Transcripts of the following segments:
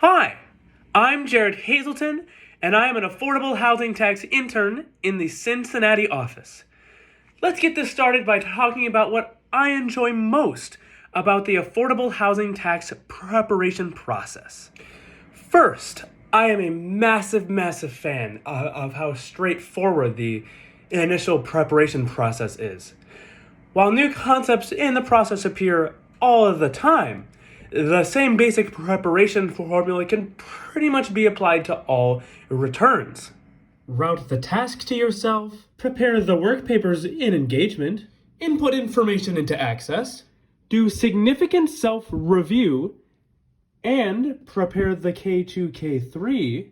Hi, I'm Jarrett Hazelton, and I am an affordable housing tax intern in the Cincinnati office. Let's get this started by talking about what I enjoy most about the affordable housing tax preparation process. First, I am a massive fan of how straightforward the initial preparation process is. While new concepts in the process appear all of the time, the same basic preparation formula can pretty much be applied to all returns. Route the task to yourself, prepare the work papers in engagement, input information into Access, do significant self-review, and prepare the K2, K3,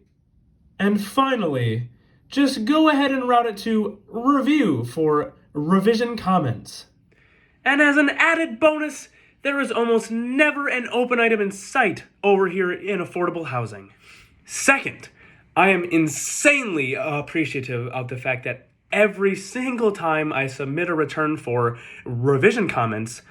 and finally, just go ahead and route it to Review for revision comments. And as an added bonus, there is almost never an open item in sight over here in affordable housing. Second, I am insanely appreciative of the fact that every single time I submit a return for revision comments,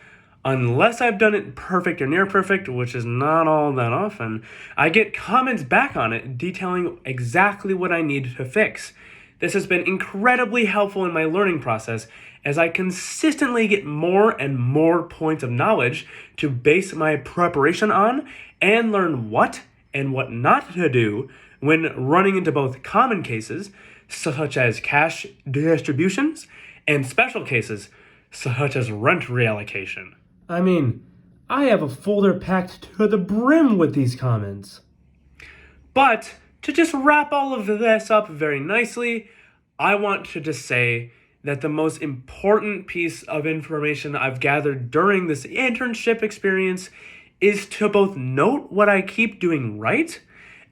unless I've done it perfect or near perfect, which is not all that often, I get comments back on it detailing exactly what I need to fix. This has been incredibly helpful in my learning process as I consistently get more and more points of knowledge to base my preparation on and learn what and what not to do when running into both common cases, such as cash distributions, and special cases, such as rent reallocation. I mean, I have a folder packed to the brim with these comments. But to just wrap all of this up very nicely, I want to just say that the most important piece of information I've gathered during this internship experience is to both note what I keep doing right,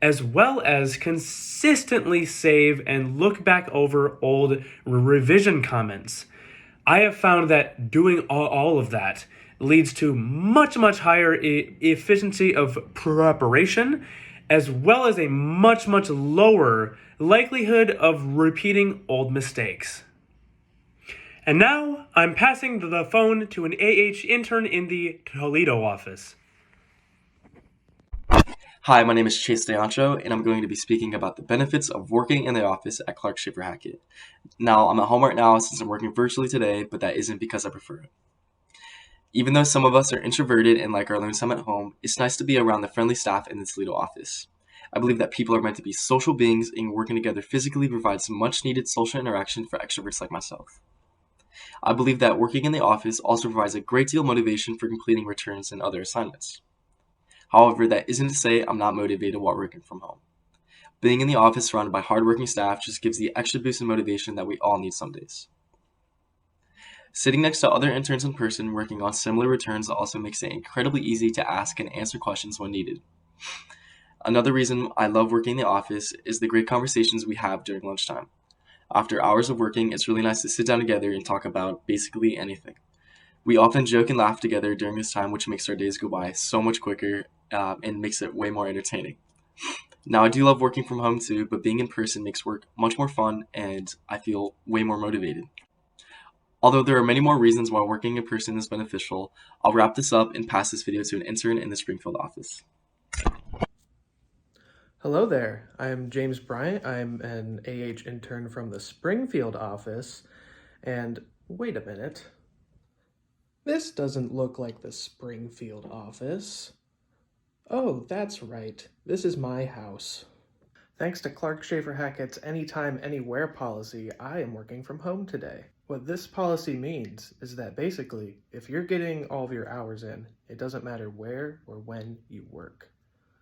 as well as consistently save and look back over old revision comments. I have found that doing all of that leads to much higher efficiency of preparation, as well as a much lower likelihood of repeating old mistakes. And now I'm passing the phone to an intern in the Toledo office. Hi, my name is Chase Stayancho, and I'm going to be speaking about the benefits of working in the office at Clark Schiffer Hackett. Now, I'm at home right now since I'm working virtually today, but that isn't because I prefer it. Even though some of us are introverted and like our alone time at home, it's nice to be around the friendly staff in the Toledo office. I believe that people are meant to be social beings, and working together physically provides much needed social interaction for extroverts like myself. I believe that working in the office also provides a great deal of motivation for completing returns and other assignments. However, that isn't to say I'm not motivated while working from home. Being in the office surrounded by hardworking staff just gives the extra boost in motivation that we all need some days. Sitting next to other interns in person working on similar returns also makes it incredibly easy to ask and answer questions when needed. Another reason I love working in the office is the great conversations we have during lunchtime. After hours of working, it's really nice to sit down together and talk about basically anything. We often joke and laugh together during this time, which makes our days go by so much quicker and makes it way more entertaining. Now, I do love working from home too, but being in person makes work much more fun and I feel way more motivated. Although there are many more reasons why working in person is beneficial, I'll wrap this up and pass this video to an intern in the Springfield office. Hello there, I'm James Bryant. I'm an intern from the Springfield office. And wait a minute. This doesn't look like the Springfield office. Oh, that's right. This is my house. Thanks to Clark Schiffer Hackett's Anytime Anywhere policy, I am working from home today. What this policy means is that basically, if you're getting all of your hours in, it doesn't matter where or when you work.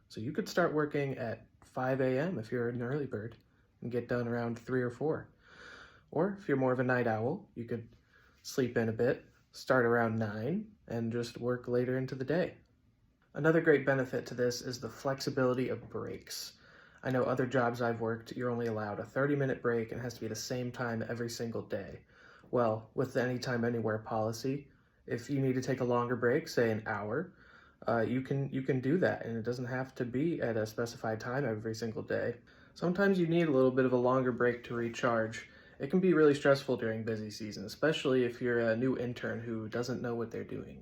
So you could start working at 5 a.m. if you're an early bird and get done around 3 or 4. Or if you're more of a night owl, you could sleep in a bit, start around 9, and just work later into the day. Another great benefit to this is the flexibility of breaks. I know other jobs I've worked, you're only allowed a 30-minute break and it has to be the same time every single day. Well, with the Anytime Anywhere policy, if you need to take a longer break, say an hour, you can do that, and it doesn't have to be at a specified time every single day. Sometimes you need a little bit of a longer break to recharge. It can be really stressful during busy season, especially if you're a new intern who doesn't know what they're doing.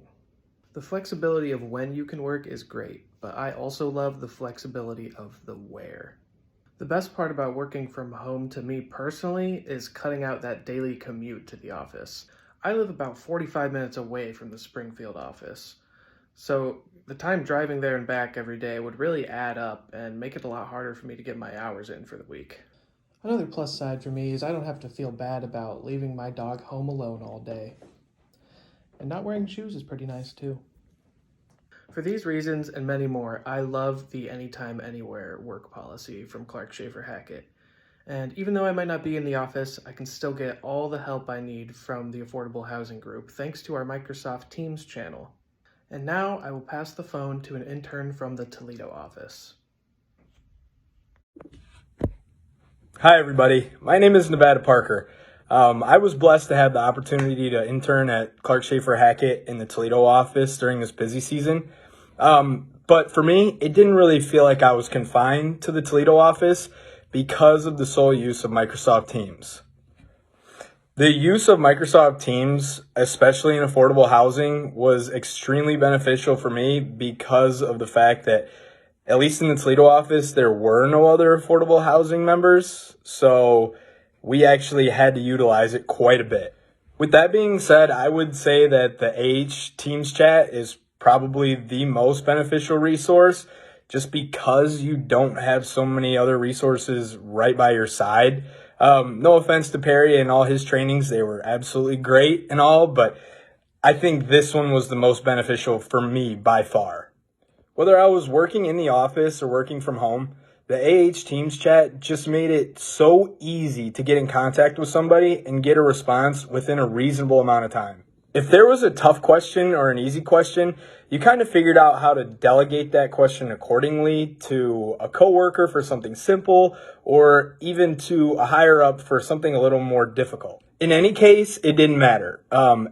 The flexibility of when you can work is great, but I also love the flexibility of the where. The best part about working from home to me personally is cutting out that daily commute to the office. I live about 45 minutes away from the Springfield office, so the time driving there and back every day would really add up and make it a lot harder for me to get my hours in for the week. Another plus side for me is I don't have to feel bad about leaving my dog home alone all day. And not wearing shoes is pretty nice too. For these reasons and many more, I love the Anytime Anywhere work policy from Clark Schaefer Hackett. And even though I might not be in the office, I can still get all the help I need from the Affordable Housing Group thanks to our Microsoft Teams channel. And now I will pass the phone to an intern from the Toledo office. Hi, everybody. My name is Vada Parker. I was blessed to have the opportunity to intern at Clark Schaefer Hackett in the Toledo office during this busy season. But for me, it didn't really feel like I was confined to the Toledo office because of the sole use of Microsoft Teams. The use of Microsoft Teams, especially in affordable housing, was extremely beneficial for me because of the fact that, at least in the Toledo office, there were no other affordable housing members, so we actually had to utilize it quite a bit. With that being said, I would say that the AH Teams chat is probably the most beneficial resource just because you don't have so many other resources right by your side. No offense to Perry and all his trainings, they were absolutely great and all, but I think this one was the most beneficial for me by far. Whether I was working in the office or working from home, the AH Teams chat just made it so easy to get in contact with somebody and get a response within a reasonable amount of time. If there was a tough question or an easy question, you kind of figured out how to delegate that question accordingly to a coworker for something simple or even to a higher up for something a little more difficult. In any case, it didn't matter.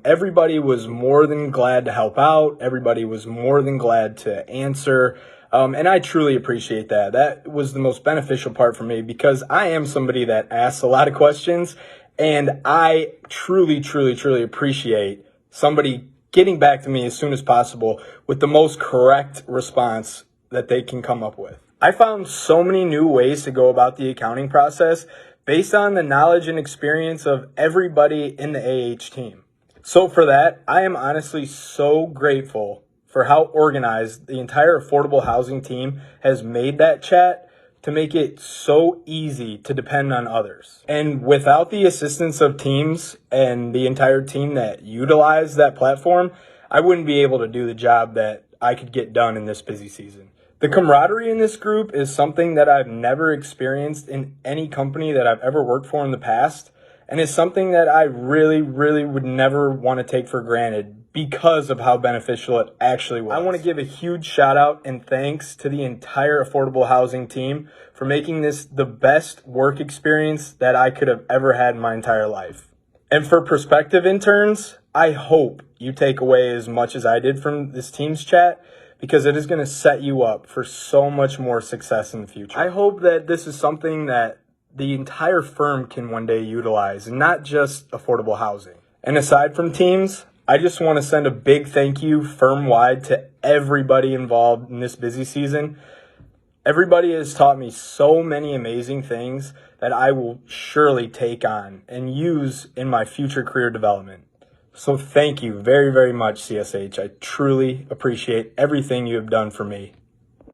Everybody was more than glad to help out. Everybody was more than glad to answer. And I truly appreciate that. That was the most beneficial part for me because I am somebody that asks a lot of questions, and I truly, truly, truly appreciate somebody getting back to me as soon as possible with the most correct response that they can come up with. I found so many new ways to go about the accounting process based on the knowledge and experience of everybody in the AH team. So for that, I am honestly so grateful for how organized the entire affordable housing team has made that chat to make it so easy to depend on others. And without the assistance of teams and the entire team that utilized that platform, I wouldn't be able to do the job that I could get done in this busy season. The camaraderie in this group is something that I've never experienced in any company that I've ever worked for in the past, and it's something that I really, really would never want to take for granted because of how beneficial it actually was. I want to give a huge shout out and thanks to the entire affordable housing team for making this the best work experience that I could have ever had in my entire life. And for prospective interns, I hope you take away as much as I did from this Teams chat because it is going to set you up for so much more success in the future. I hope that this is something that the entire firm can one day utilize and not just affordable housing. And aside from Teams, I just want to send a big thank you firm-wide to everybody involved in this busy season. Everybody has taught me so many amazing things that I will surely take on and use in my future career development. So thank you very, very much, CSH. I truly appreciate everything you have done for me.